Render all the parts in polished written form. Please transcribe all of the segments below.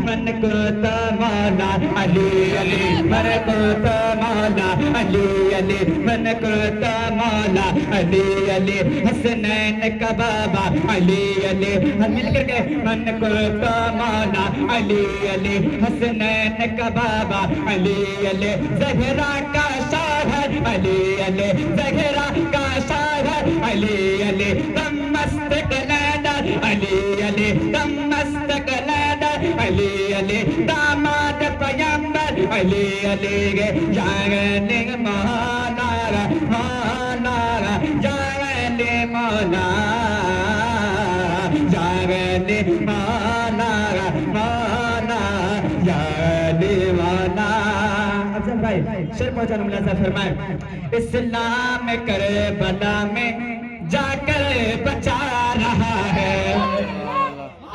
मन को तमन्ना अली अली मन को तमन्ना अली अली मन को तमन्ना अली अली हसनैन का बाबा अली अली हम मिल करके मन को तमन्ना अली अली हसनैन का बाबा अली अली ज़हरा का शाहर अली अली ज़हरा का शाहर अली अली दम मस्तक लैदर अली अली दम मस्तक लैदर अली अली दामाद पैगंबर अली अली गे जागने मौला मौला जागने मौला जागने मौला मौला जागने मौला। अफजल भाई शेर पहुंचाने मुलाजा फरमाए इस्लाम करबला में जाकर बचा रहा है।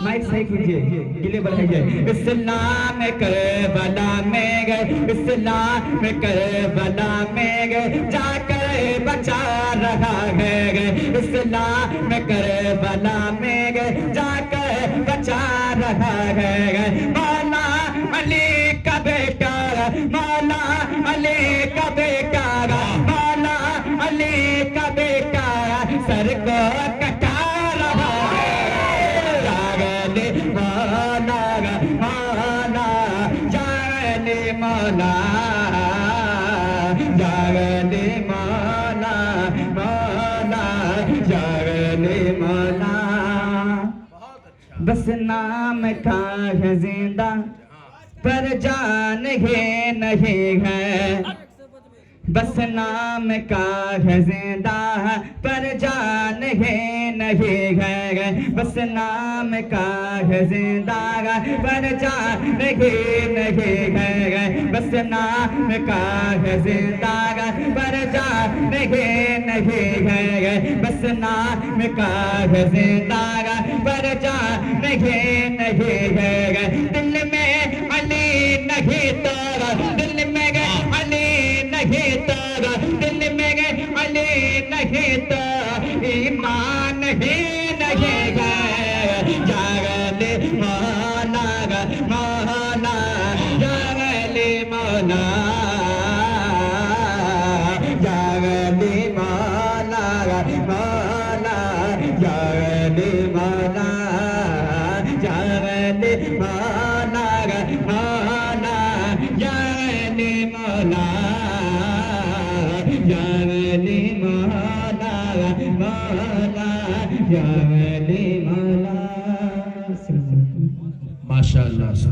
माइक सही कीजिए गिले बढ़ाइए। इस्लाम करबला में गए इस्लाम करबला में गए जाकर बचा रहा है। इस्लाम करबला में गए जाकर बचा रहा है। मौला अली का बेटा मौला अली का बेटा मौला अली का बेटा सर को कटा रहा है। जागने मौला मौला जागने मौला जागने मौला मौला जागने मौला। बस नाम का है जिंदा पर जान है नहीं है। बस नाम का है जिंदा पर जान है नहीं है। बस नाम का है जिंदा पर जान है नहीं है। बस नाम का है जिंदा पर जान है नहीं है। बस नाम का है जिंदा पर जान है नहीं है। दिल में अली नहीं तारा दिल में अली नहीं तारा दिल में अली नहीं तारा ईमान ही नहीं है। जागले मौला मौला जागले मौला जागले मौला मौला जागले मौला जागले मौला मौला जागले मौला जागले मौला मौला जागले मौला। माशाअल्लाह।